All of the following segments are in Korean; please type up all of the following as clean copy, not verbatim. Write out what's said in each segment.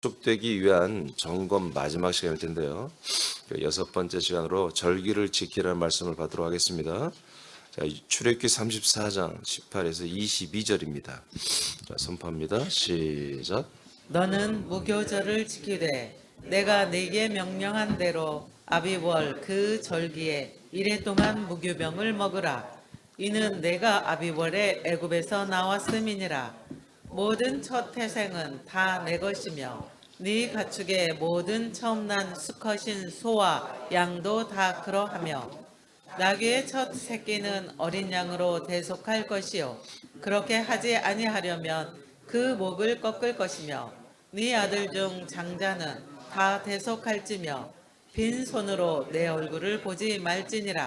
축되기 위한 점검 마지막 시간일 텐데요. 여섯 번째 시간으로 절기를 지키라는 말씀을 받도록 하겠습니다. 자, 출애굽기 34장 18에서 22절입니다. 자, 선포합니다. 시작. 너는 무교절을 지키되 내가 네게 명령한 대로 아비월 그 절기에 이래 동안 무교병을 먹으라. 이는 내가 아비월에 애굽에서 나왔음이니라. 모든 첫 태생은 다 내 것이며 네 가축의 모든 처음 난 수컷인 소와 양도 다 그러하며 나귀의 첫 새끼는 어린 양으로 대속할 것이요 그렇게 하지 아니하려면 그 목을 꺾을 것이며 네 아들 중 장자는 다 대속할지며 빈손으로 내 얼굴을 보지 말지니라.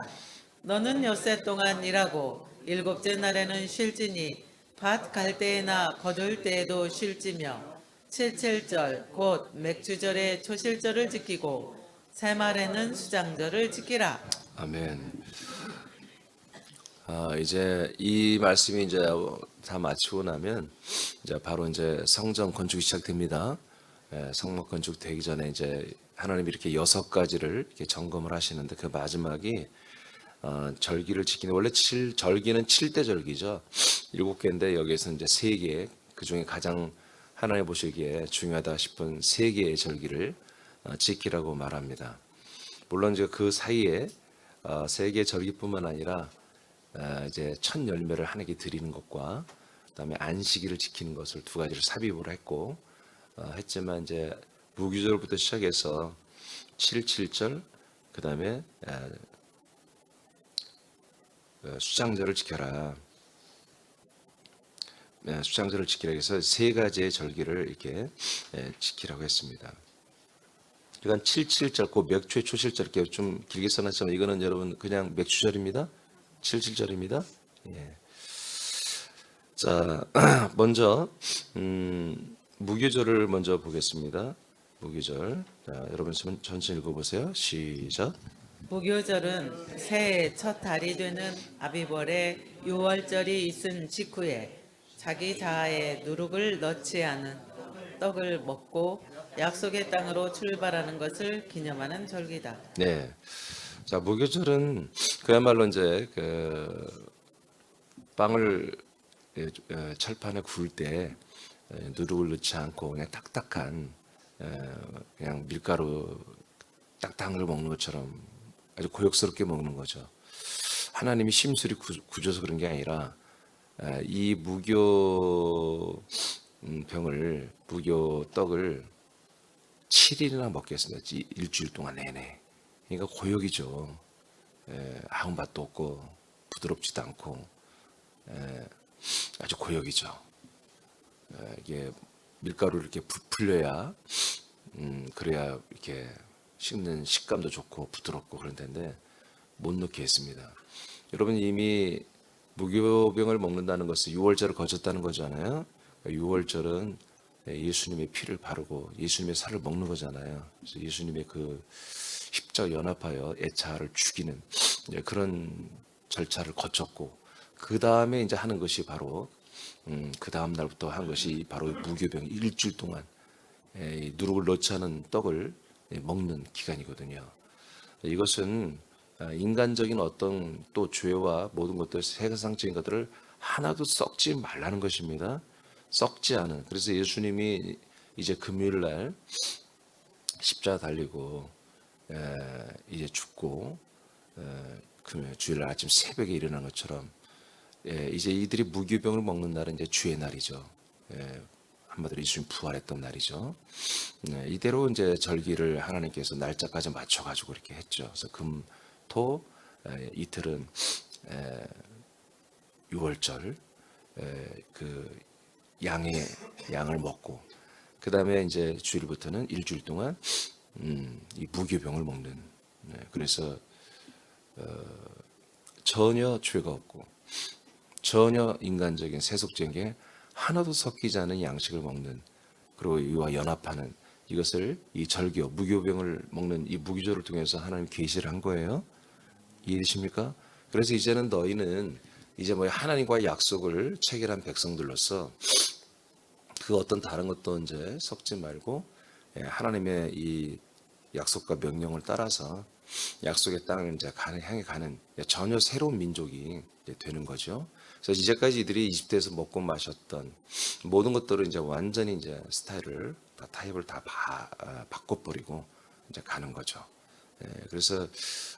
너는 엿새 동안 일하고 일곱째 날에는 쉴지니 밭 갈 때에나 거둘 때에도 쉴지며 칠칠절 곧 맥주절의 초실절을 지키고 새말에는 수장절을 지키라. 아멘. 이제 이 말씀이 이제 다 마치고 나면 이제 바로 이제 성전 건축이 시작됩니다. 성막 건축 되기 전에 이제 하나님이 이렇게 여섯 가지를 이렇게 점검을 하시는데 그 마지막이 절기를 지키는 원래 절기는 7대 절기죠. 7개인데 여기에서 이제 3개 그 중에 가장 하나님 보시기에 중요하다 싶은 3개의 절기를 지키라고 말합니다. 물론 이제 그 사이에 3개의 절기뿐만 아니라 이제 첫 열매를 하나님께 드리는 것과 그다음에 안식일을 지키는 것을 두 가지를 삽입을 했고 했지만 이제 무교절부터 시작해서 7.7절 그다음에 수장절을 지켜라. 수장절을 지키라 해서 3가지의 절기를 이렇게 지키라고 했습니다. 그러니까 7.7절, 그 맥주의 초실절 이렇게 좀 길게 써놨지만 이거는 여러분 그냥 맥주절입니다. 7.7절입니다. 예. 자, 먼저 무교절을 먼저 보겠습니다. 무교절. 자, 여러분 천천히 읽어보세요. 시작. 무교절은 새해 첫 달이 되는 아비벌에 6월절이 있은 직후에 자기 자아에 누룩을 넣지 않은 떡을 먹고 약속의 땅으로 출발하는 것을 기념하는 절기다. 네. 자, 무교절은 그야말로 이제 그 빵을 철판에 구울 때 누룩을 넣지 않고 그냥 딱딱한 그냥 밀가루 딱딱한 걸 먹는 것처럼 아주 고역스럽게 먹는 거죠. 하나님이 심술이 굳어서 그런 게 아니라 이 무교 병을 무교 떡을 7일이나 먹겠습니다. 일주일 동안 내내. 그러니까 고역이죠. 아무 맛도 없고 부드럽지도 않고 아주 고역이죠. 이게 밀가루를 이렇게 풀려야 그래야 이렇게 씹는 식감도 좋고 부드럽고 그런 텐데 못 넣게 했습니다. 여러분 이미 무교병을 먹는다는 것은 6월절을 거쳤다는 거잖아요. 6월절은 예수님의 피를 바르고 예수님의 살을 먹는 거잖아요. 그래서 예수님의 그 십자가 연합하여 애차를 죽이는 그런 절차를 거쳤고 그 다음에 이제 하는 것이 바로 그 다음 날부터 한 것이 바로 무교병 일주일 동안 누룩을 넣지 않은 떡을 먹는 기간이거든요. 이것은 인간적인 어떤 또 죄와 모든 것들 세상적인 것들을 하나도 썩지 말라는 것입니다. 썩지 않은. 그래서 예수님이 이제 금요일 날 십자가 달리고 이제 죽고 주일 날 아침 새벽에 일어난 것처럼 이제 이들이 무교병을 먹는 날은 이제 주의 날이죠. 한마디로 예수님 부활했던 날이죠. 이대로 이제 절기를 하나님께서 날짜까지 맞춰가지고 이렇게 했죠. 그래서 금, 토 이틀은 6월절 그 양을 먹고 그 다음에 이제 주일부터는 일주일 동안 이 무교병을 먹는. 그래서 전혀 죄가 없고 전혀 인간적인 세속적인 게 하나도 섞이지 않은 양식을 먹는 그리고 이와 연합하는 이것을 이 절교 무교병을 먹는 이 무교절을 통해서 하나님 계시를 한 거예요. 이해되십니까? 그래서 이제는 너희는 이제 뭐 하나님과의 약속을 체결한 백성들로서 그 어떤 다른 것도 이제 섞지 말고 하나님의 이 약속과 명령을 따라서 약속의 땅을 이제 향해 가는 전혀 새로운 민족이 이제 되는 거죠. 그래서 이제까지 이들이 이집트에서 먹고 마셨던 모든 것들을 이제 완전히 이제 스타일을 다 타입을 다 바꿔버리고 이제 가는 거죠. 그래서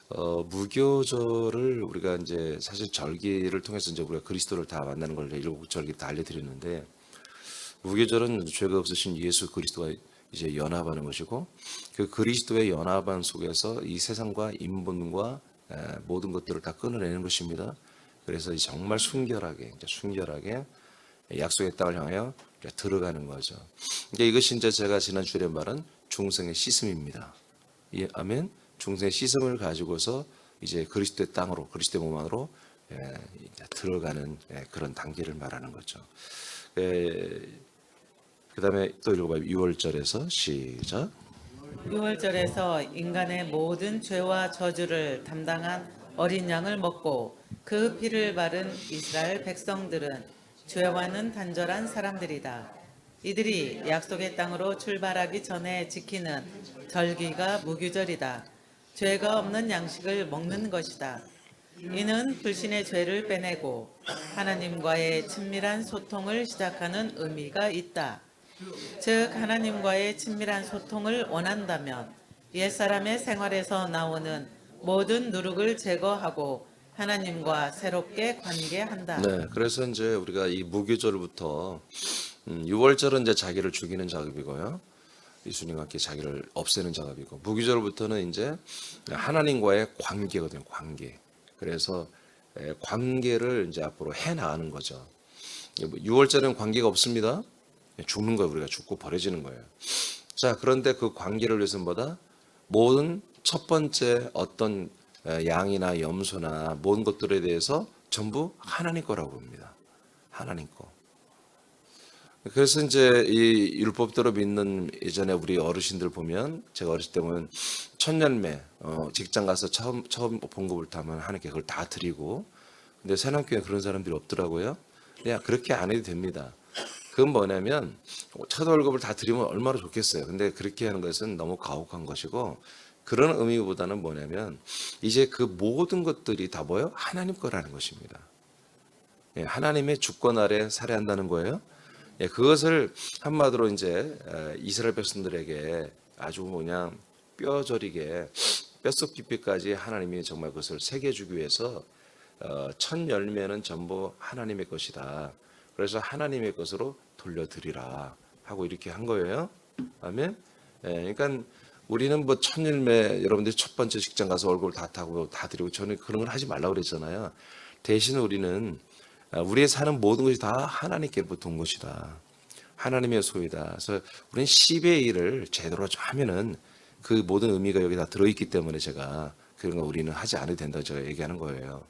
무교절을 우리가 이제 사실 절기를 통해서 이제 우리가 그리스도를 다 만나는 걸 일곱 절기 다 알려드렸는데, 무교절은 죄가 없으신 예수 그리스도가 이제 연합하는 것이고, 그 그리스도의 연합한 속에서 이 세상과 인본과 모든 것들을 다 끊어내는 것입니다. 그래서 정말 순결하게 약속의 땅을 향하여 들어가는 거죠. 이것이 이제 제가 지난 주에 말한 중생의 씻음입니다. 예, 아멘. 중생의 씻음을 가지고서 이제 그리스도의 땅으로, 그리스도의 몸 안으로 들어가는 그런 단계를 말하는 거죠. 그 다음에 또 읽어봐요. 6월절에서 시작. 6월절에서 인간의 모든 죄와 저주를 담당한 어린 양을 먹고 그 피를 바른 이스라엘 백성들은 죄와는 단절한 사람들이다. 이들이 약속의 땅으로 출발하기 전에 지키는 절기가 무교절이다. 죄가 없는 양식을 먹는 것이다. 이는 불신의 죄를 빼내고 하나님과의 친밀한 소통을 시작하는 의미가 있다. 즉 하나님과의 친밀한 소통을 원한다면 옛사람의 생활에서 나오는 모든 누룩을 제거하고 하나님과 새롭게 관계한다. 네, 그래서 이제 우리가 이 무교절부터 6월절은 이제 자기를 죽이는 작업이고요. 예수님과 함께 자기를 없애는 작업이고, 무교절부터는 이제 하나님과의 관계거든요. 관계. 그래서 관계를 이제 앞으로 해 나가는 거죠. 6월절은 관계가 없습니다. 죽는 거예요. 우리가 죽고 버려지는 거예요. 자, 그런데 그 관계를 위해서는 뭐다? 모든 첫 번째 어떤 양이나 염소나 모든 것들에 대해서 전부 하나님 거라고 봅니다. 하나님 거. 그래서 이제 이 율법대로 믿는 예전에 우리 어르신들 보면, 제가 어렸을 때 보면 첫 열매 직장 가서 처음 봉급을 타면 하나님께 그걸 다 드리고, 근데 새남교회 그런 사람들이 없더라고요. 그냥 그렇게 안 해도 됩니다. 그건 뭐냐면 첫 월급을 다 드리면 얼마나 좋겠어요. 근데 그렇게 하는 것은 너무 가혹한 것이고, 그런 의미보다는 뭐냐면 이제 그 모든 것들이 다 뭐예요? 하나님 거라는 것입니다. 하나님의 주권 아래 살아한다는 거예요. 그것을 한마디로 이제 이스라엘 백성들에게 아주 그냥 뼈저리게 뼛속 깊이까지 하나님이 정말 그것을 새겨주기 위해서 첫 열매는 전부 하나님의 것이다. 그래서 하나님의 것으로 돌려드리라 하고 이렇게 한 거예요. 아멘. 그러니까 우리는 뭐 첫 열매, 여러분들이 첫 번째 직장 가서 얼굴 다 타고 다 드리고, 저는 그런 걸 하지 말라고 그랬잖아요. 대신 우리는 우리의 사는 모든 것이 다 하나님께로부터 온 것이다. 하나님의 소유다. 그래서 우리는 10의 1을 제대로 좀 하면은 그 모든 의미가 여기 다 들어있기 때문에 제가 그런 거 우리는 하지 않아도 된다고 제가 얘기하는 거예요.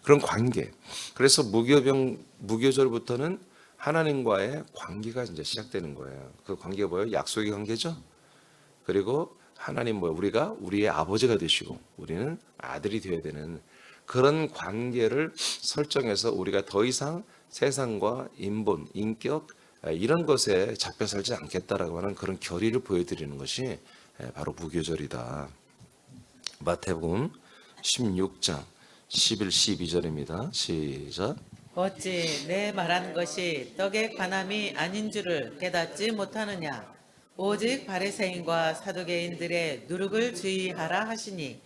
그런 관계. 그래서 무교절부터는 하나님과의 관계가 이제 시작되는 거예요. 그 관계가 뭐예요? 약속의 관계죠. 그리고 하나님 우리가 우리의 아버지가 되시고 우리는 아들이 되어야 되는 그런 관계를 설정해서 우리가 더 이상 세상과 인본, 인격 이런 것에 잡혀 살지 않겠다라고 하는 그런 결의를 보여드리는 것이 바로 무교절이다. 마태복음 16장 11, 12절입니다. 시작. 어찌 내 말한 것이 떡의 관함이 아닌 줄을 깨닫지 못하느냐. 오직 바리새인과 사두개인들의 누룩을 주의하라 하시니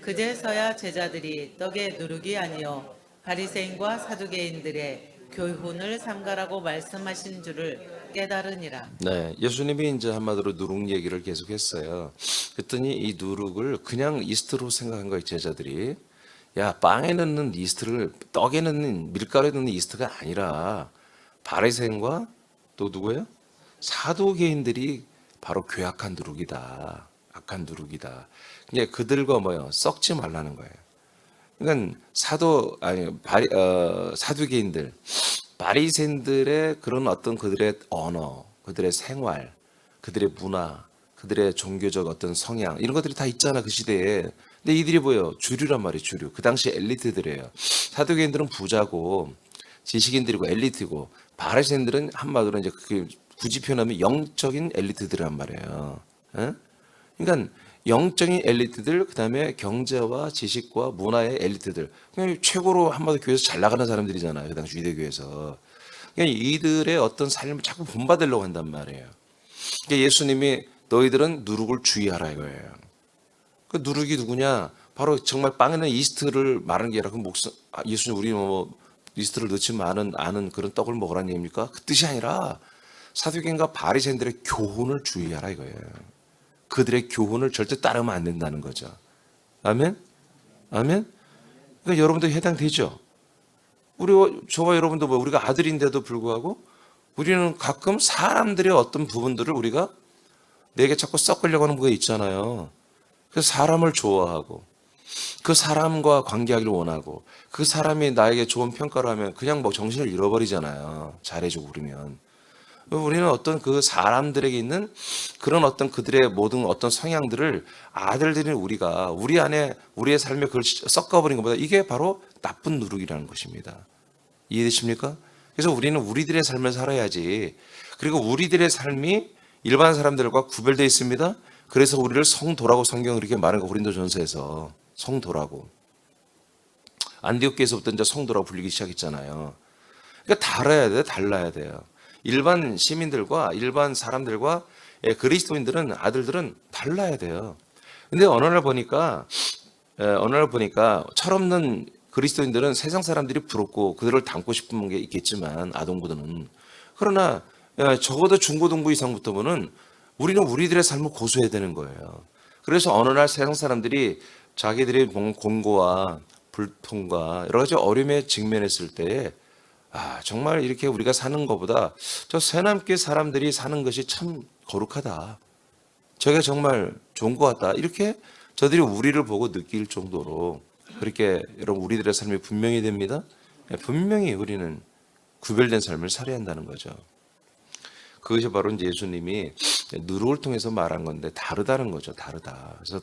그제서야 제자들이 떡의 누룩이 아니요 바리새인과 사두개인들의 교훈을 삼가라고 말씀하신 줄을 깨달으니라. 네, 예수님이 이제 한마디로 누룩 얘기를 계속했어요. 그랬더니 이 누룩을 그냥 이스트로 생각한 거예요, 제자들이. 야, 빵에 넣는 이스트를 떡에 넣는 밀가루에 넣는 이스트가 아니라 바리새인과 또 누구예요? 사두개인들이 바로 괴악한 누룩이다. 악한 누룩이다. 이제 그들과 썩지 말라는 거예요. 그러니까 사두개인들, 바리새인들의 그런 어떤 그들의 언어, 그들의 생활, 그들의 문화, 그들의 종교적 어떤 성향 이런 것들이 다 있잖아 그 시대에. 근데 이들이 뭐예요? 주류란 말이에요. 주류. 그 당시 엘리트들이에요. 사두개인들은 부자고 지식인들이고 엘리트고, 바리새인들은 한마디로 이제 그게 굳이 표현하면 영적인 엘리트들이란 말이에요. 예? 그러니까 영적인 엘리트들, 그다음에 경제와 지식과 문화의 엘리트들, 그냥 최고로 한마디 교회에서 잘 나가는 사람들이잖아요. 그 당시 유대교에서. 그러니까 이들의 어떤 삶을 자꾸 본받으려고 한단 말이에요. 그러니까 예수님이 너희들은 누룩을 주의하라 이거예요. 그 누룩이 누구냐? 바로 정말 빵에는 이스트를 말하는 게 아니라 그 예수님 우리 뭐 이스트를 넣지 않은 그런 떡을 먹으라는 얘기입니까? 그 뜻이 아니라 사두개인과 바리새인들의 교훈을 주의하라 이거예요. 그들의 교훈을 절대 따르면 안 된다는 거죠. 아멘? 아멘? 그러니까 여러분도 해당되죠? 저와 여러분도 뭐 우리가 아들인데도 불구하고 우리는 가끔 사람들의 어떤 부분들을 우리가 내게 자꾸 섞으려고 하는 게 있잖아요. 그래서 사람을 좋아하고 그 사람과 관계하기를 원하고 그 사람이 나에게 좋은 평가를 하면 그냥 뭐 정신을 잃어버리잖아요. 잘해주고 그러면. 우리는 어떤 그 사람들에게 있는 그런 어떤 그들의 모든 어떤 성향들을 아들들인 우리가 우리 안에 우리의 삶에 그걸 섞어버린 것보다 이게 바로 나쁜 누룩이라는 것입니다. 이해되십니까? 그래서 우리는 우리들의 삶을 살아야지. 그리고 우리들의 삶이 일반 사람들과 구별되어 있습니다. 그래서 우리를 성도라고 성경은 이렇게 말하는 거 고린도전서에서 성도라고. 안디옥교에서부터 이제 성도라고 불리기 시작했잖아요. 그러니까 달라야 돼요. 일반 시민들과 일반 사람들과 그리스도인들은 아들들은 달라야 돼요. 근데 어느 날 보니까 철없는 그리스도인들은 세상 사람들이 부럽고 그들을 닮고 싶은 게 있겠지만 아동부들은 그러나 적어도 중고등부 이상부터는 우리는 우리들의 삶을 고수해야 되는 거예요. 그래서 어느 날 세상 사람들이 자기들의 공고와 불통과 여러 가지 어려움에 직면했을 때에 정말 이렇게 우리가 사는 것보다 저 새남교 사람들이 사는 것이 참 거룩하다. 저게 정말 좋은 것 같다. 이렇게 저들이 우리를 보고 느낄 정도로 그렇게 여러분 우리들의 삶이 분명히 됩니다. 분명히 우리는 구별된 삶을 살아야 한다는 거죠. 그것이 바로 이제 예수님이 누룩을 통해서 말한 건데 다르다는 거죠. 다르다. 그래서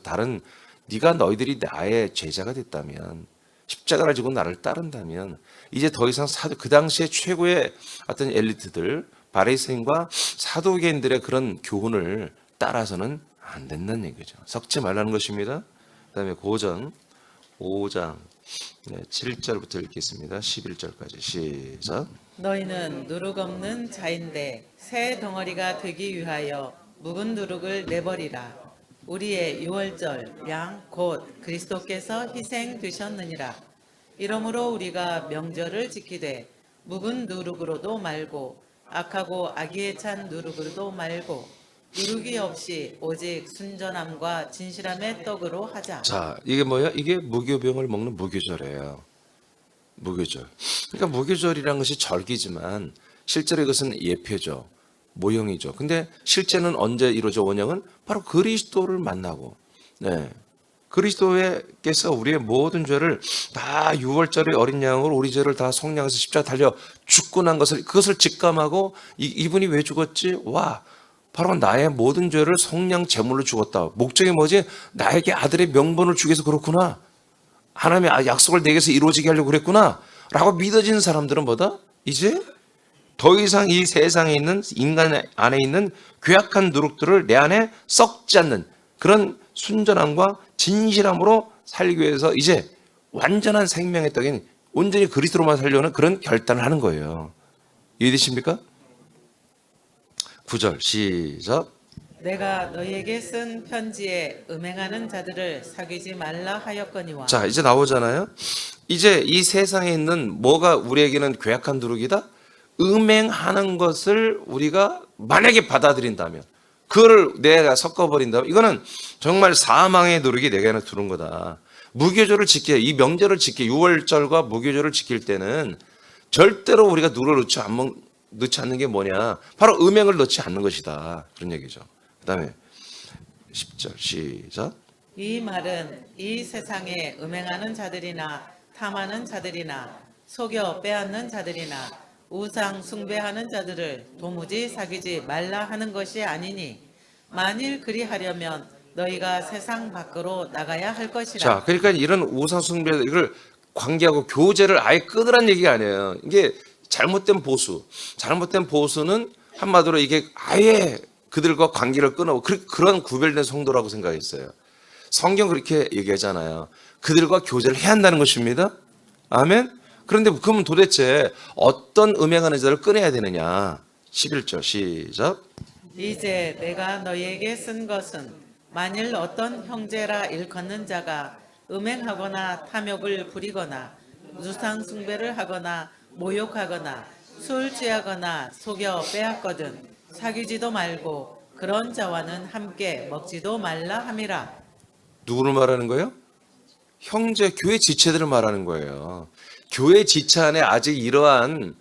네가 너희들이 나의 제자가 됐다면 십자가를 지고 나를 따른다면 이제 더 이상 그 당시에 최고의 어떤 엘리트들 바리새인과 사두개인들의 그런 교훈을 따라서는 안 된다는 얘기죠. 섞지 말라는 것입니다. 그다음에 고전 5장 7절부터 읽겠습니다. 11절까지 시작. 너희는 누룩 없는 자인데 새 덩어리가 되기 위하여 묵은 누룩을 내버리라. 우리의 유월절 양 곧 그리스도께서 희생되셨느니라. 이러므로 우리가 명절을 지키되 묵은 누룩으로도 말고 악하고 악의에 찬 누룩으로도 말고 누룩이 없이 오직 순전함과 진실함의 떡으로 하자. 자, 이게 뭐야? 이게 무교병을 먹는 무교절이에요. 무교절. 그러니까 무교절이라는 것이 절기지만 실제로 이것은 예표죠. 모형이죠. 근데 실제는 언제 이루어져? 원형은 바로 그리스도를 만나고, 그리스도께서 우리의 모든 죄를 다 유월절의 어린 양으로 우리 죄를 다 속량해서 십자가 달려 죽고 난 그것을 직감하고 이분이 왜 죽었지? 바로 나의 모든 죄를 속량 제물로 죽었다. 목적이 뭐지? 나에게 아들의 명분을 주기 위해서 그렇구나. 하나님의 약속을 내게서 이루어지게 하려고 그랬구나. 라고 믿어진 사람들은 뭐다? 이제 더 이상 이 세상에 있는 인간 안에 있는 괴악한 누룩들을 내 안에 썩지 않는 그런 순전함과 진실함으로 살기 위해서 이제 완전한 생명의 떡인 온전히 그리스도로만 살려는 그런 결단을 하는 거예요. 이해되십니까? 9절 시작. 내가 너희에게 쓴 편지에 음행하는 자들을 사귀지 말라 하였거니와. 자, 이제 나오잖아요. 이제 이 세상에 있는 뭐가 우리에게는 괴악한 누룩이다? 음행하는 것을 우리가 만약에 받아들인다면, 그거를 내가 섞어버린다면 이거는 정말 사망의 누룩이 내게 들어온 거다. 무교절을 지켜, 이 명절을 지켜, 유월절과 무교절을 지킬 때는 절대로 우리가 누룩을 넣지 않는 게 뭐냐? 바로 음행을 넣지 않는 것이다. 그런 얘기죠. 그 다음에 10절 시작. 이 말은 이 세상에 음행하는 자들이나 탐하는 자들이나 속여 빼앗는 자들이나 우상 숭배하는 자들을 도무지 사귀지 말라 하는 것이 아니니 만일 그리하려면 너희가 세상 밖으로 나가야 할 것이라. 자, 그러니까 이런 우상 숭배 이걸 관계하고 교제를 아예 끊으란 얘기가 아니에요. 이게 잘못된 보수는 한마디로 이게 아예 그들과 관계를 끊어 그런 구별된 성도라고 생각했어요. 성경 그렇게 얘기하잖아요. 그들과 교제를 해야 한다는 것입니다. 아멘. 그런데 그러면 도대체 어떤 음행하는 자를 끊어야 되느냐? 11절 시작. 이제 내가 너희에게 쓴 것은 만일 어떤 형제라 일컫는 자가 음행하거나 탐욕을 부리거나 우상 숭배를 하거나 모욕하거나 술 취하거나 속여 빼앗거든 사귀지도 말고 그런 자와는 함께 먹지도 말라 함이라. 누구를 말하는 거예요? 형제, 교회 지체들을 말하는 거예요. 교회 지체 안에 아직 이러한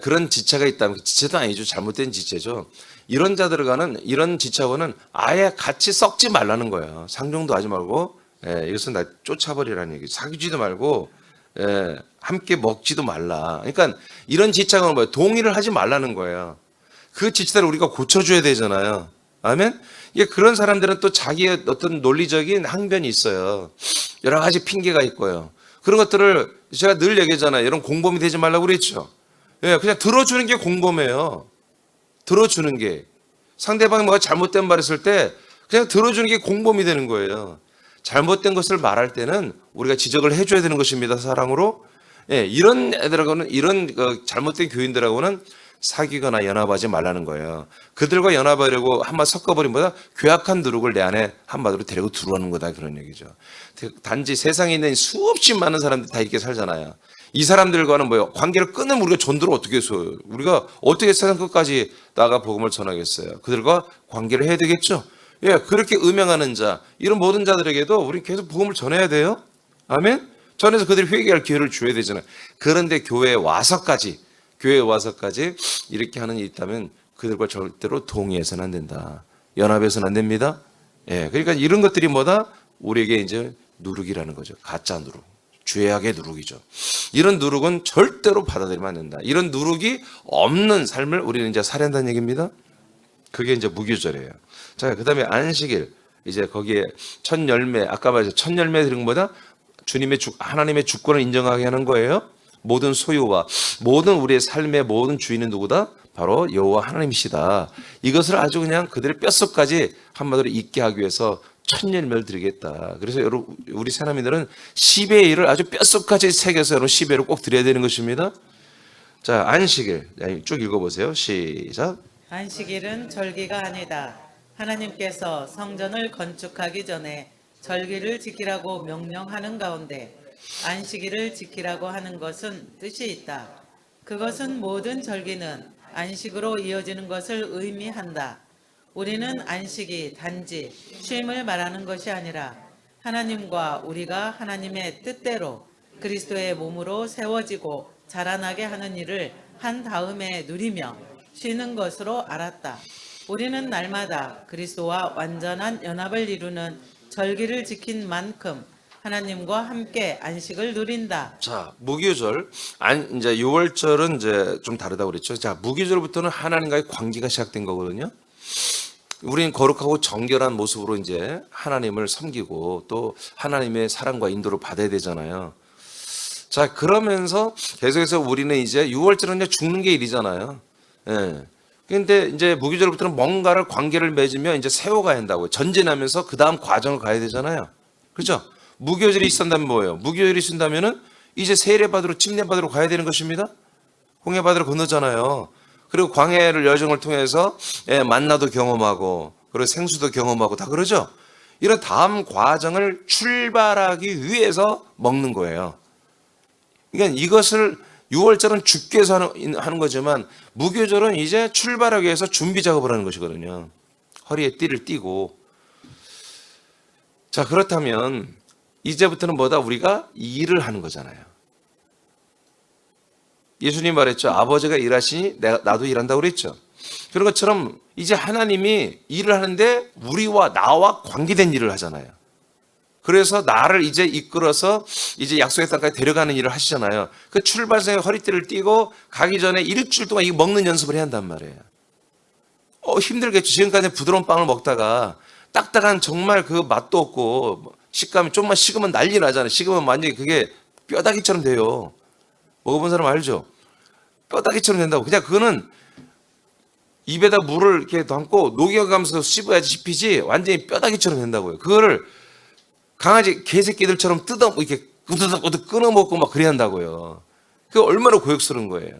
그런 지체가 있다면 지체도 아니죠. 잘못된 지체죠. 이런 자들을 가는 이런 지체하고는 아예 같이 썩지 말라는 거예요. 상종도 하지 말고 이것은 나 쫓아버리라는 얘기. 사귀지도 말고 함께 먹지도 말라. 그러니까 이런 지체하고는 뭐예요? 동의를 하지 말라는 거예요. 그 지체들을 우리가 고쳐줘야 되잖아요. 아멘? 이게 그런 사람들은 또 자기의 어떤 논리적인 항변이 있어요. 여러 가지 핑계가 있고요. 그런 것들을 제가 늘 얘기하잖아요. 이런 공범이 되지 말라고 그랬죠. 그냥 들어주는 게 공범이에요. 들어주는 게. 상대방이 뭐가 잘못된 말 했을 때 그냥 들어주는 게 공범이 되는 거예요. 잘못된 것을 말할 때는 우리가 지적을 해줘야 되는 것입니다. 사랑으로. 이런 애들하고는 이런 잘못된 교인들하고는 사귀거나 연합하지 말라는 거예요. 그들과 연합하려고 한마디 섞어버림보다 괴악한 누룩을 내 안에 한마디로 데리고 들어오는 거다 그런 얘기죠. 단지 세상에 있는 수없이 많은 사람들이 다 이렇게 살잖아요. 이 사람들과는 뭐예요? 관계를 끊으면 우리가 전도를 어떻게 해서요? 우리가 어떻게 세상 끝까지 나가 복음을 전하겠어요? 그들과 관계를 해야 되겠죠? 그렇게 음행하는 자, 이런 모든 자들에게도 우리 계속 복음을 전해야 돼요. 아멘? 전해서 그들이 회개할 기회를 줘야 되잖아요. 그런데 교회에 와서까지 이렇게 하는 일이 있다면 그들과 절대로 동의해서는 안 된다. 연합해서는 안 됩니다. 그러니까 이런 것들이 뭐다? 우리에게 이제 누룩이라는 거죠. 가짜 누룩. 죄악의 누룩이죠. 이런 누룩은 절대로 받아들이면 안 된다. 이런 누룩이 없는 삶을 우리는 이제 살아낸다는 얘기입니다. 그게 이제 무교절이에요. 자, 그 다음에 안식일. 이제 거기에 첫 열매, 아까 말했죠. 첫 열매 드린 것보다 하나님의 주권을 인정하게 하는 거예요. 모든 소유와 모든 우리의 삶의 모든 주인은 누구다? 바로 여호와 하나님이시다. 이것을 아주 그냥 그들의 뼛속까지 한마디로 잊게 하기 위해서 첫 열매를 드리겠다. 그래서 여러분 우리 새나미들은 10의 1을 아주 뼛속까지 새겨서 여러분 10의 1을 꼭 드려야 되는 것입니다. 자, 안식일 쭉 읽어보세요. 시작. 안식일은 절기가 아니다. 하나님께서 성전을 건축하기 전에 절기를 지키라고 명령하는 가운데 안식일을 지키라고 하는 것은 뜻이 있다. 그것은 모든 절기는 안식으로 이어지는 것을 의미한다. 우리는 안식이 단지 쉼을 말하는 것이 아니라 하나님과 우리가 하나님의 뜻대로 그리스도의 몸으로 세워지고 자라나게 하는 일을 한 다음에 누리며 쉬는 것으로 알았다. 우리는 날마다 그리스도와 완전한 연합을 이루는 절기를 지킨 만큼 하나님과 함께 안식을 누린다. 자, 무교절. 이제 6월절은 이제 좀 다르다고 그랬죠. 자, 무교절부터는 하나님과의 관계가 시작된 거거든요. 우리는 거룩하고 정결한 모습으로 이제 하나님을 섬기고 또 하나님의 사랑과 인도를 받아야 되잖아요. 자, 그러면서 계속해서 우리는 이제 6월절은 이제 죽는 게 일이잖아요. 근데 이제 무교절부터는 뭔가를 관계를 맺으며 이제 세워가야 한다고요. 전진하면서 그 다음 과정을 가야 되잖아요. 그렇죠? 무교절이 있었다면 뭐예요? 무교절이 있었다면은 이제 세례받으러 침례받으러 가야 되는 것입니다. 홍해바다를 건너잖아요. 그리고 광야를 여정을 통해서 만나도 경험하고 그리고 생수도 경험하고 다 그러죠. 이런 다음 과정을 출발하기 위해서 먹는 거예요. 그러니까 이것을 6월절은 죽기 위해서 하는 거지만 무교절은 이제 출발하기 위해서 준비 작업을 하는 것이거든요. 허리에 띠를 띠고. 자, 그렇다면 이제부터는 뭐다? 우리가 일을 하는 거잖아요. 예수님 말했죠. 아버지가 일하시니 나도 일한다고 그랬죠. 그런 것처럼 이제 하나님이 일을 하는데 우리와 나와 관계된 일을 하잖아요. 그래서 나를 이제 이끌어서 이제 약속의 땅까지 데려가는 일을 하시잖아요. 그 출발선에 허리띠를 띠고 가기 전에 일주일 동안 이거 먹는 연습을 해야 한단 말이에요. 힘들겠죠. 지금까지 부드러운 빵을 먹다가 딱딱한 정말 그 맛도 없고 식감이 좀만 식으면 난리 나잖아요. 식으면 완전히 그게 뼈다귀처럼 돼요. 먹어본 사람 알죠? 뼈다귀처럼 된다고. 그냥 그거는 입에다 물을 이렇게 담고 녹여가면서 씹어야지 씹히지 완전히 뼈다귀처럼 된다고요. 그거를 강아지 개새끼들처럼 뜯어 이렇게 우드득우드 끊어먹고 막 그래야 한다고요. 그게 얼마나 고역스러운 거예요.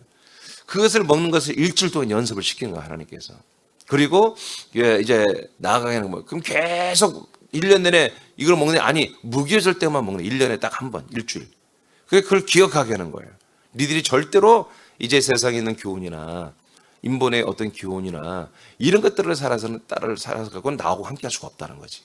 그것을 먹는 것을 일주일 동안 연습을 시키는 거예요, 하나님께서. 그리고 이제 나아가게 하는 거예요. 그럼 계속 1년 내내 이걸 먹는 게 아니, 무교절 때만 먹는 1년에 딱 한 번, 일주일. 그걸 기억하게 하는 거예요. 니들이 절대로 이제 세상에 있는 교훈이나 인본의 어떤 교훈이나 이런 것들을 살아서는 딸을 살아서 갖고는 나하고 함께 할 수가 없다는 거지.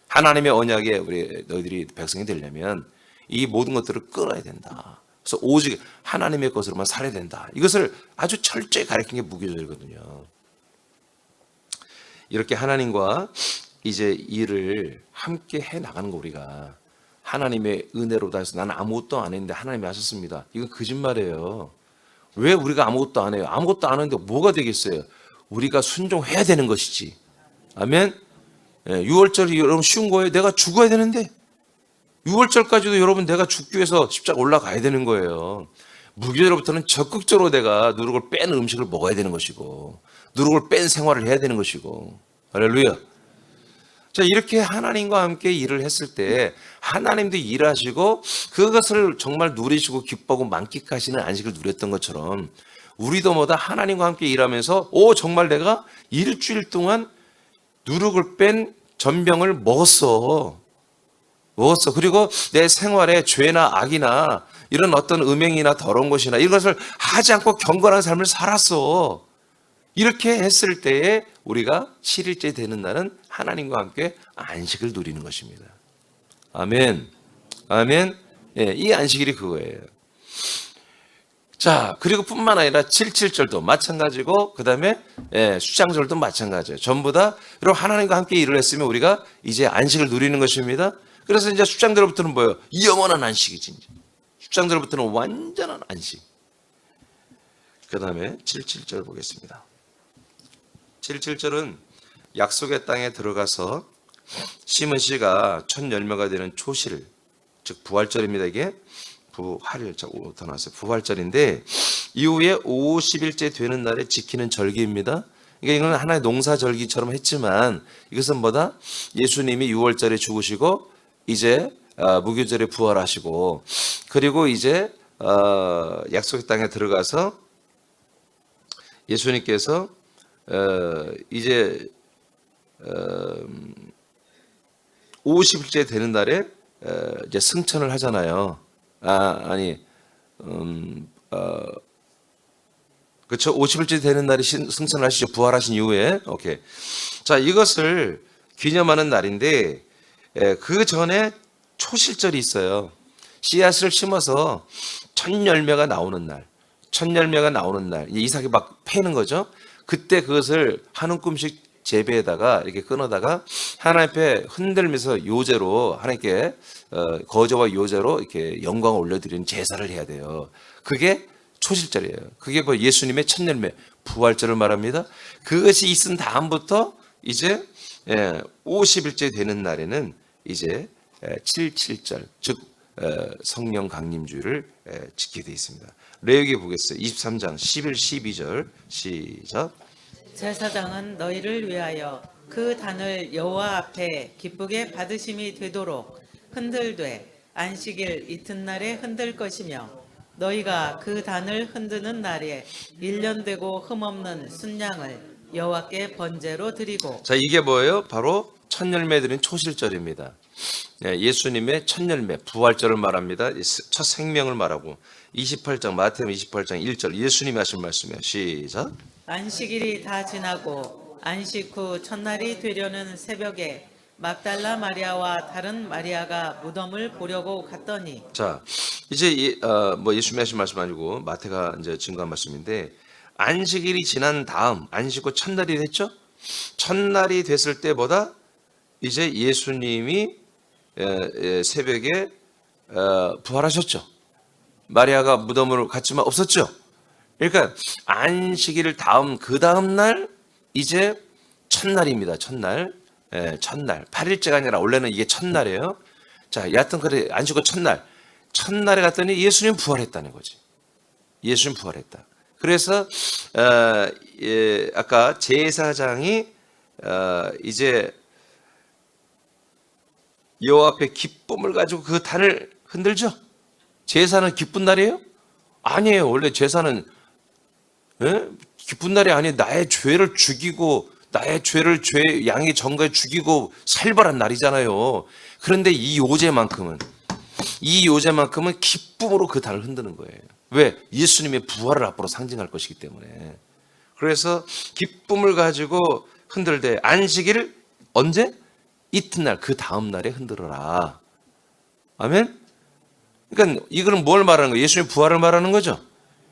하나님의 언약에 우리 너희들이 백성이 되려면 이 모든 것들을 끊어야 된다. 그래서 오직 하나님의 것으로만 살아야 된다. 이것을 아주 철저히 가르치는 게 무교절이거든요. 이렇게 하나님과 이제 일을 함께 해 나가는 거 우리가 하나님의 은혜로다 해서 나는 아무것도 안 했는데 하나님이 하셨습니다. 이건 거짓말이에요. 왜 우리가 아무것도 안 해요? 아무것도 안 하는데 뭐가 되겠어요? 우리가 순종해야 되는 것이지. 아멘. 6월절이 여러분 쉬운 거예요. 내가 죽어야 되는데 6월절까지도 여러분 내가 죽기 위해서 십자가 올라가야 되는 거예요. 무교절부터는 적극적으로 내가 누룩을 뺀 음식을 먹어야 되는 것이고 누룩을 뺀 생활을 해야 되는 것이고. 할렐루야. 자, 이렇게 하나님과 함께 일을 했을 때 하나님도 일하시고 그것을 정말 누리시고 기뻐하고 만끽하시는 안식을 누렸던 것처럼 우리도 뭐다 하나님과 함께 일하면서 정말 내가 일주일 동안 누룩을 뺀 전병을 먹었어. 그리고 내 생활에 죄나 악이나 이런 어떤 음행이나 더러운 것이나 이것을 하지 않고 경건한 삶을 살았어. 이렇게 했을 때에 우리가 7일째 되는 날은 하나님과 함께 안식을 누리는 것입니다. 아멘. 아멘. 예, 이 안식일이 그거예요. 자, 그리고 뿐만 아니라 7.7절도 마찬가지고 그 다음에 수장절도 마찬가지예요. 전부 다 여러분 하나님과 함께 일을 했으면 우리가 이제 안식을 누리는 것입니다. 그래서 이제 수장절부터는 뭐예요? 영원한 안식이지. 수장절부터는 완전한 안식. 그 다음에 7.7절 보겠습니다. 7.7절은 약속의 땅에 들어가서 심은 씨가 첫 열매가 되는 초실, 즉 부활절입니다. 이게 부활일, 더 나왔어요. 부활절인데 이후에 50일째 되는 날에 지키는 절기입니다. 이건 하나의 농사절기처럼 했지만 이것은 뭐다? 예수님이 6월절에 죽으시고 이제 무교절에 부활하시고 그리고 이제 약속의 땅에 들어가서 예수님께서 이제 50일째 되는 날에 이제 승천을 하잖아요. 그렇죠. 50일째 되는 날이 승천을 하시죠. 부활하신 이후에. 오케이. 자, 이것을 기념하는 날인데 그 전에 초실절이 있어요. 씨앗을 심어서 첫 열매가 나오는 날. 이삭이 막 패는 거죠. 그때 그것을 한 움큼씩 재배에다가 이렇게 끊어다가 하나님 앞에 흔들면서 요제로 하나님께 거저와 요제로 이렇게 영광을 올려드리는 제사를 해야 돼요. 그게 초실절이에요. 그게 뭐 예수님의 첫 열매 부활절을 말합니다. 그것이 있은 다음부터 이제 50일째 되는 날에는 이제 7.7절 즉 성령 강림주의를 지키게 되어 있습니다. 레위기 보겠어요. 23장 11, 12절 시작. 제사장은 너희를 위하여 그 단을 여호와 앞에 기쁘게 받으심이 되도록 흔들되 안식일 이튿날에 흔들 것이며 너희가 그 단을 흔드는 날에 1년 되고 흠없는 순양을 여호와께 번제로 드리고. 자, 이게 뭐예요? 바로 첫 열매 드린 초실절입니다. 예수님의 첫 열매 부활절을 말합니다. 첫 생명을 말하고 28장 마태복음 28장 1절 예수님이 하신 말씀이에요. 시작. 안식일이 다 지나고 안식 후 첫날이 되려는 새벽에 막달라 마리아와 다른 마리아가 무덤을 보려고 갔더니. 자, 이제 뭐 예수님이 하신 말씀 아니고 마태가 이제 증거한 말씀인데 안식일이 지난 다음 안식 후 첫날이 됐죠. 첫날이 됐을 때보다 이제 예수님이 새벽에 부활하셨죠. 마리아가 무덤으로 갔지만 없었죠. 그러니까 안식일 그 다음 날 이제 첫날입니다. 첫날. 8일째가 아니라 원래는 이게 첫날이에요. 자, 여하튼 그래 안식 후 첫날에 갔더니 예수님 부활했다는 거지. 예수님 부활했다. 그래서 아까 제사장이 이제 여호와 앞에 기쁨을 가지고 그 단을 흔들죠. 제사는 기쁜 날이에요? 아니에요. 원래 제사는 기쁜 날이 아니에요. 나의 죄를 죽이고 나의 죄를 양의 전가에 죽이고 살벌한 날이잖아요. 그런데 이 요제만큼은 기쁨으로 그 단을 흔드는 거예요. 왜? 예수님의 부활을 앞으로 상징할 것이기 때문에. 그래서 기쁨을 가지고 흔들되 안식일을 언제? 이튿날 그 다음 날에 흔들어라. 아멘. 그러니까 이거는 뭘 말하는 거예요? 예수님의 부활을 말하는 거죠.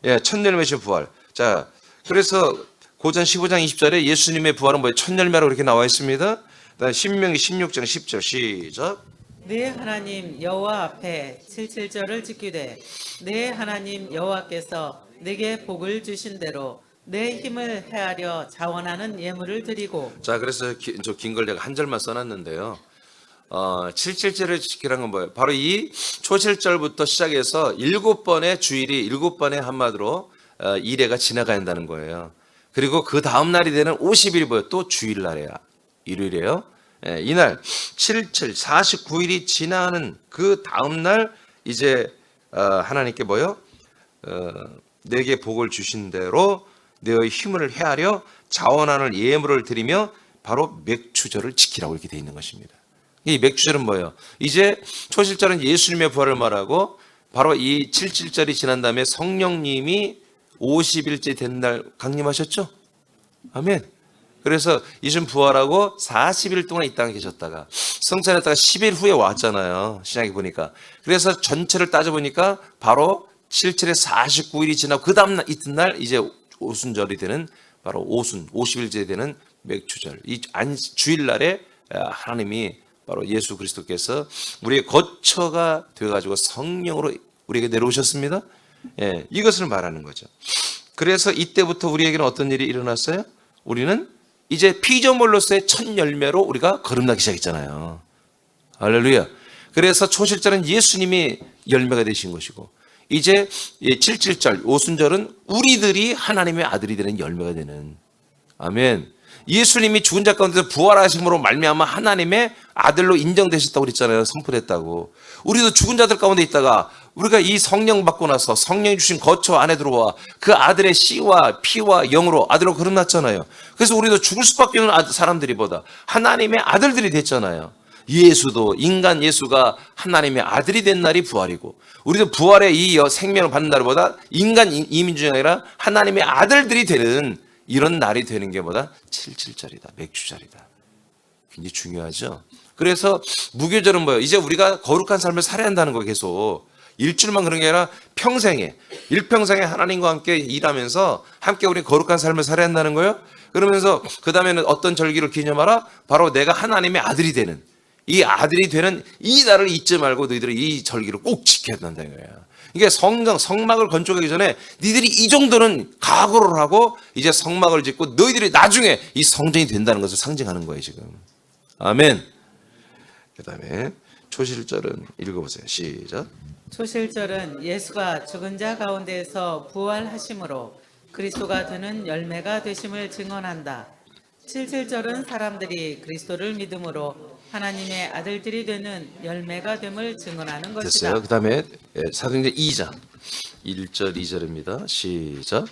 예, 첫열매신 부활. 자, 그래서 고전 15장 20절에 예수님의 부활은 뭐예요? 첫열매라고 이렇게 나와 있습니다. 그다음 신명기 16장 10절 시작. 네 하나님 여호와 앞에 77절을 지키되 네 하나님 여호와께서 내게 복을 주신 대로 내 힘을 헤아려 자원하는 예물을 드리고. 자, 그래서 저 긴 걸 내가 한 절만 써놨는데요. 77절을 지키라는 건 뭐예요? 바로 이 초실절부터 시작해서 7번의 주일이 7번의 한마디로 일회가 지나가야 한다는 거예요. 그리고 그 다음 날이 되는 50일이 뭐예요? 또 주일날이야. 일요일이에요. 이날 77, 49일이 지나는 그 다음 날 이제 하나님께 뭐요? 내게 복을 주신 대로 너의 힘을 헤아려 자원하는 예물을 드리며 바로 맥추절을 지키라고 이렇게 돼 있는 것입니다. 이 맥추절은 뭐예요? 이제 초실절은 예수님의 부활을 말하고 바로 이 77절이 지난 다음에 성령님이 50일째 된 날 강림하셨죠? 아멘. 그래서 예수님 부활하고 40일 동안 이 땅에 계셨다가 성찬했다가 10일 후에 왔잖아요. 신약에 보니까. 그래서 전체를 따져보니까 바로 77에 49일이 지나고 그 다음날 이튿날 이제 오순절이 되는 바로 오순 50일째 되는 맥추절. 이 주일날에 하나님이 바로 예수 그리스도께서 우리의 거처가 되어가지고 성령으로 우리에게 내려오셨습니다. 예, 이것을 말하는 거죠. 그래서 이때부터 우리에게는 어떤 일이 일어났어요? 우리는 이제 피조물로서의 첫 열매로 우리가 거듭나기 시작했잖아요. 할렐루야. 그래서 초실절은 예수님이 열매가 되신 것이고 이제 77절 오순절은 우리들이 하나님의 아들이 되는 열매가 되는. 아멘. 예수님이 죽은 자 가운데서 부활하심으로 말미암아 하나님의 아들로 인정되셨다고 그랬잖아요. 선포됐다고. 우리도 죽은 자들 가운데 있다가 우리가 이 성령 받고 나서 성령이 주신 거처 안에 들어와 그 아들의 씨와 피와 영으로 아들로 거듭났잖아요. 그래서 우리도 죽을 수밖에 없는 사람들이보다 하나님의 아들들이 됐잖아요. 예수도 인간 예수가 하나님의 아들이 된 날이 부활이고 우리도 부활의 이 생명을 받는 날보다 인간 이민중이 아니라 하나님의 아들들이 되는 이런 날이 되는 게 뭐다? 77절이다. 맥주절이다. 굉장히 중요하죠. 그래서 무교절은 뭐예요? 이제 우리가 거룩한 삶을 살아야 한다는 거 계속. 일주일만 그런 게 아니라 평생에 일평생에 하나님과 함께 일하면서 함께 우리 거룩한 삶을 살아야 한다는 거예요. 그러면서 그 다음에는 어떤 절기를 기념하라? 바로 내가 하나님의 아들이 되는 이 아들이 되는 이 날을 잊지 말고 너희들은 이 절기를 꼭 지켜야 된다는 거예요. 이게 성막을 건축하기 전에 니들이 이 정도는 각오를 하고 이제 성막을 짓고 너희들이 나중에 이 성전이 된다는 것을 상징하는 거예요 지금. 아멘. 그 다음에 초실절은 읽어보세요. 시작. 초실절은 예수가 죽은 자 가운데에서 부활하심으로 그리스도가 되는 열매가 되심을 증언한다. 77절은 사람들이 그리스도를 믿음으로 하나님의 아들들이 되는 열매가 됨을 증언하는 것이다. 됐어요. 그 다음에 사도행전 2장 1절 2절입니다. 시작.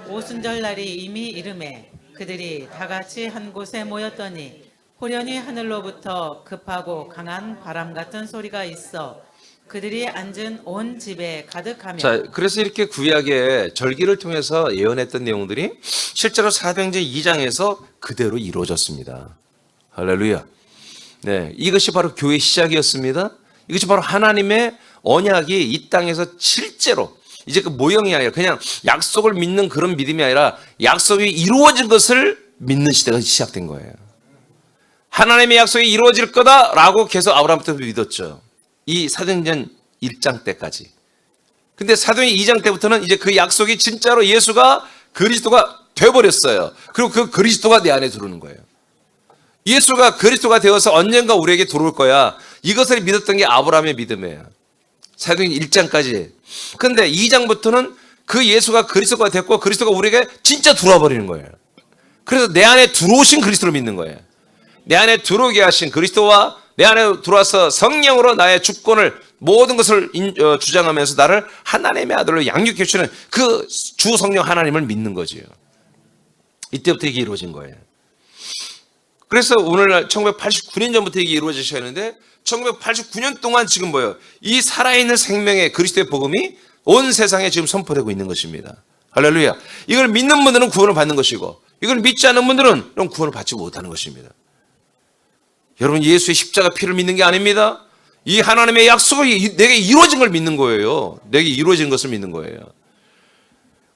오순절 날이 이미 이름에 그들이 다 같이 한 곳에 모였더니 호련히 하늘로부터 급하고 강한 바람 같은 소리가 있어 그들이 앉은 온 집에 가득하며. 자, 그래서 이렇게 구약의 절기를 통해서 예언했던 내용들이 실제로 사도행전 2장에서 그대로 이루어졌습니다. 할렐루야. 네, 이것이 바로 교회의 시작이었습니다. 이것이 바로 하나님의 언약이 이 땅에서 실제로 이제 그 모형이 아니라 그냥 약속을 믿는 그런 믿음이 아니라 약속이 이루어진 것을 믿는 시대가 시작된 거예요. 하나님의 약속이 이루어질 거다라고 계속 아브라함부터 믿었죠. 이 사도행전 1장 때까지. 근데 사도행전 2장 때부터는 이제 그 약속이 진짜로 예수가 그리스도가 돼버렸어요. 그리고 그 그리스도가 내 안에 들어오는 거예요. 예수가 그리스도가 되어서 언젠가 우리에게 들어올 거야. 이것을 믿었던 게 아브라함의 믿음이에요. 사도행전 1장까지. 근데 2장부터는 그 예수가 그리스도가 됐고 그리스도가 우리에게 진짜 들어와 버리는 거예요. 그래서 내 안에 들어오신 그리스도를 믿는 거예요. 내 안에 들어오게 하신 그리스도와 내 안에 들어와서 성령으로 나의 주권을 모든 것을 주장하면서 나를 하나님의 아들로 양육해 주시는 그 주 성령 하나님을 믿는 거지요. 이때부터 이게 이루어진 거예요. 그래서 오늘날 1989년 전부터 이게 이루어지셔야 하는데 1989년 동안 지금 뭐예요? 이 살아있는 생명의 그리스도의 복음이 온 세상에 지금 선포되고 있는 것입니다. 할렐루야. 이걸 믿는 분들은 구원을 받는 것이고 이걸 믿지 않는 분들은 그런 구원을 받지 못하는 것입니다. 여러분 예수의 십자가 피를 믿는 게 아닙니다. 이 하나님의 약속이 내게 이루어진 걸 믿는 거예요. 내게 이루어진 것을 믿는 거예요.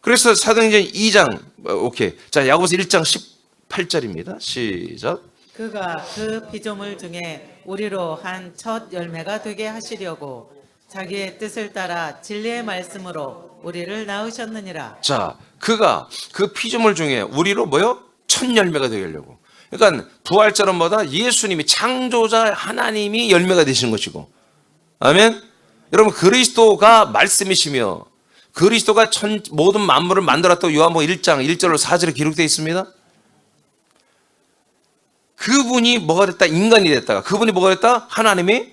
그래서 사도행전 2장 오케이. 자, 야고보서 1장 18절입니다. 시작. 그가 그 피조물 중에 우리로 한 첫 열매가 되게 하시려고 자기의 뜻을 따라 진리의 말씀으로 우리를 낳으셨느니라. 자, 그가 그 피조물 중에 우리로 뭐요? 첫 열매가 되게 하려고. 그러니까 부활절은 뭐다? 예수님이 창조자 하나님이 열매가 되시는 것이고. 아멘. 여러분 그리스도가 말씀이시며 그리스도가 모든 만물을 만들었다고 요한복음 1장 1절로 4절에 기록되어 있습니다. 그분이 뭐가 됐다? 인간이 됐다가 그분이 뭐가 됐다? 하나님의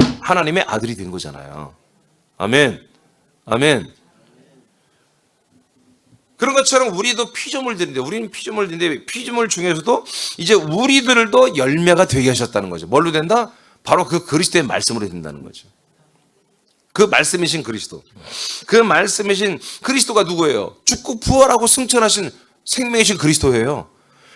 아들이 된 거잖아요. 아멘. 아멘. 그런 것처럼 우리도 피조물들인데 우리는 피조물인데 피조물 중에서도 이제 우리들도 열매가 되게 하셨다는 거죠. 뭘로 된다? 바로 그 그리스도의 말씀으로 된다는 거죠. 그 말씀이신 그리스도. 그 말씀이신 그리스도가 누구예요? 죽고 부활하고 승천하신 생명이신 그리스도예요.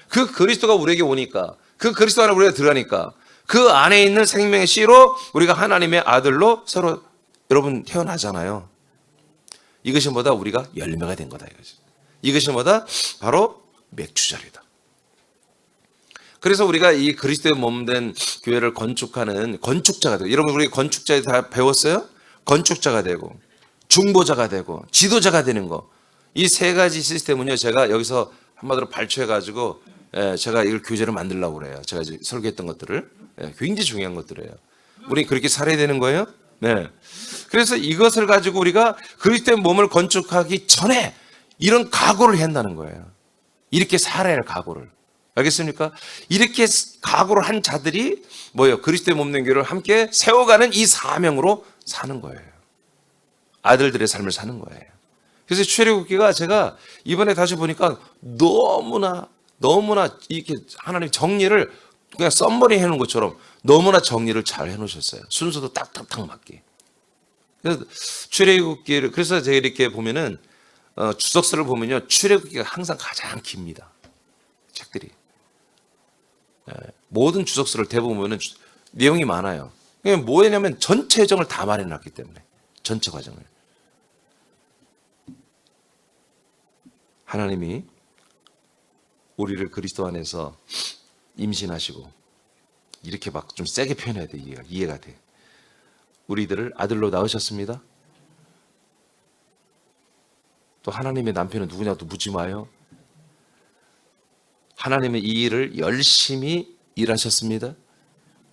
그 그리스도가 우리에게 오니까 그 그리스도 안에 우리가 들어가니까 그 안에 있는 생명의 씨로 우리가 하나님의 아들로 서로 여러분 태어나잖아요. 이것이 뭐다? 우리가 열매가 된 거다 이거죠. 이것이 뭐다? 바로 맥주절이다. 그래서 우리가 이 그리스도의 몸된 교회를 건축하는 건축자가 되고 여러분 우리 건축자에 다 배웠어요? 건축자가 되고 중보자가 되고 지도자가 되는 거. 이 세 가지 시스템은요. 제가 여기서 한마디로 발췌해가지고 제가 이걸 교재를 만들려고 그래요. 제가 이제 설계했던 것들을 굉장히 중요한 것들이에요. 우리 그렇게 살아야 되는 거예요? 네. 그래서 이것을 가지고 우리가 그리스도의 몸을 건축하기 전에 이런 각오를 해야 한다는 거예요. 이렇게 살아야 할 각오를. 알겠습니까? 이렇게 각오를 한 자들이 뭐예요? 그리스도의 몸된 교회를 함께 세워가는 이 사명으로 사는 거예요. 아들들의 삶을 사는 거예요. 그래서 출애굽기가 제가 이번에 다시 보니까 너무나 이렇게 하나님 정리를 그냥 썸머리 해놓은 것처럼 너무나 정리를 잘 해놓으셨어요. 순서도 딱딱딱 맞게. 그래서 출애굽기를 그래서 제가 이렇게 보면은 주석서를 보면요 출애굽기가 항상 가장 깁니다. 책들이 모든 주석서를 대부분 보면은 내용이 많아요. 뭐냐면 전체 여정을 다 말해놨기 때문에 전체 과정을 하나님이 우리를 그리스도 안에서 임신하시고 이렇게 막 좀 세게 표현해야 돼. 이해가 돼. 우리들을 아들로 낳으셨습니다. 또 하나님의 남편은 누구냐고 묻지 마요. 하나님의 이 일을 열심히 일하셨습니다.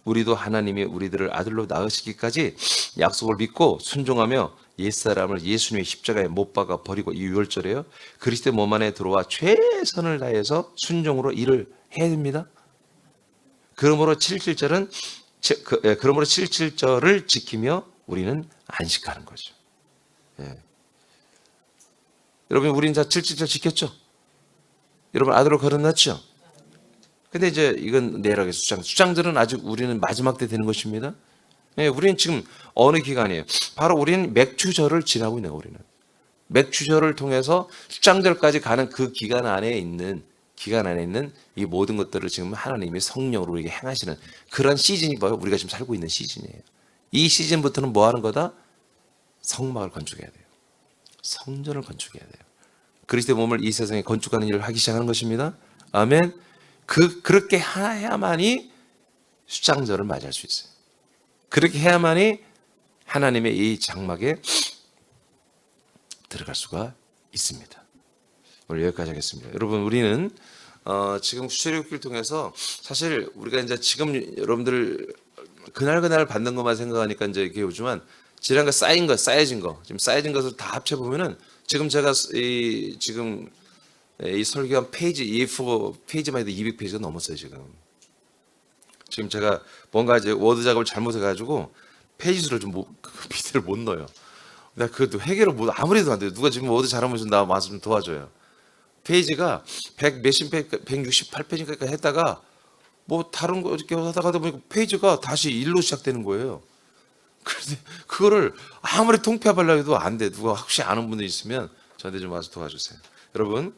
우리도 하나님이 우리들을 아들로 낳으시기까지 약속을 믿고 순종하며 옛사람을 예수님의 십자가에 못 박아 버리고 이 6월절에요. 그리스도의 몸 안에 들어와 최선을 다해서 순종으로 일을 해야 됩니다. 그러므로 77절을 지키며 우리는 안식하는 거죠. 예. 여러분 우리는 다 77절 지켰죠? 여러분 아들로 거듭났죠? 근데 이제 이건 내락의 수장들은 아직 우리는 마지막 때 되는 것입니다. 예, 우리는 지금 어느 기간이에요? 바로 우리는 맥주절을 지나고 있는 거예요. 우리는 맥주절을 통해서 수장절까지 가는 그 기간 안에 있는 이 모든 것들을 지금 하나님이 성령으로 우리에게 행하시는 그런 시즌이 뭐예요? 우리가 지금 살고 있는 시즌이에요. 이 시즌부터는 뭐 하는 거다? 성막을 건축해야 돼요. 성전을 건축해야 돼요. 그리스도의 몸을 이 세상에 건축하는 일을 하기 시작하는 것입니다. 아멘. 그렇게 해야만이 수장절을 맞이할 수 있어요. 그렇게 해야만이 하나님의 이 장막에 들어갈 수가 있습니다. 오늘 여기까지 하겠습니다. 여러분 우리는 지금 출애굽기를 통해서 사실 우리가 이제 지금 여러분들 그날 받는 것만 생각하니까 이제 이게 오지만 지난거 쌓여진 거 지금 쌓여진 것을 다 합쳐 보면은 지금 제가 이 설교한 페이지 E4 페이지만 해도 200페이지가 넘었어요 지금. 지금 제가 뭔가 이제 워드 작업을 잘못해가지고 페이지 수를 좀 밑을 못 넣어요. 나 그것도 해결을 못 아무리 해도 안 돼요. 누가 지금 워드 잘하면 나 와서 좀 도와줘요. 페이지가 100 몇십 페이지, 168페이지까지 했다가 뭐 다른 거 이렇게 하다가 보니까 페이지가 다시 1로 시작되는 거예요. 그런데 그거를 아무리 통폐합하려고 해도 안 돼. 누가 혹시 아는 분들 있으면 저한테 좀 와서 도와주세요. 여러분,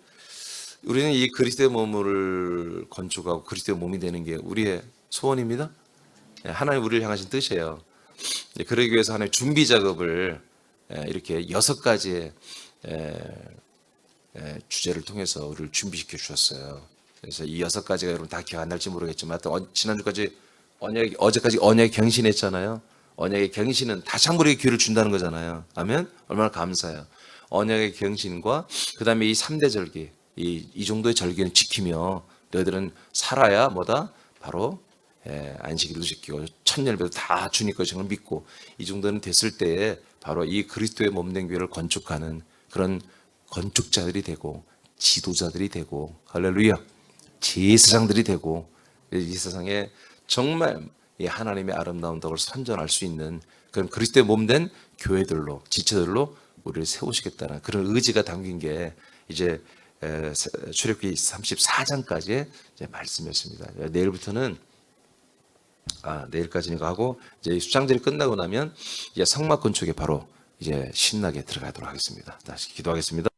우리는 이 그리스도의 몸을 건축하고 그리스도의 몸이 되는 게 우리의 소원입니다. 하나님 우리를 향하신 뜻이에요. 그러기 위해서 하나님 준비 작업을 이렇게 6가지의 주제를 통해서 우리를 준비시켜 주셨어요. 그래서 이 6가지가 여러분 다 기억 안 날지 모르겠지만 지난주까지 어제까지 언약의 갱신했잖아요. 언약의 갱신은 다시 한번 우리에게 기회를 준다는 거잖아요. 아멘. 얼마나 감사해요. 언약의 갱신과 그 다음에 이 3대 절기 이 정도의 절기는 지키며 너희들은 살아야 뭐다? 바로 안식일도 지키고 천년배도 다 주님 것을 믿고 이 정도는 됐을 때에 바로 이 그리스도의 몸된 교회를 건축하는 그런 건축자들이 되고 지도자들이 되고 할렐루야 제사장들이 되고 이 세상에 정말 이 하나님의 아름다운 덕을 선전할 수 있는 그런 그리스도의 몸된 교회들로 지체들로 우리를 세우시겠다는 그런 의지가 담긴 게 이제 출애굽기 34장까지의 이제 말씀이었습니다. 내일부터는 내일까지니까 하고 이제 수장절이 끝나고 나면 이제 성막 건축에 바로 이제 신나게 들어가도록 하겠습니다. 다시 기도하겠습니다.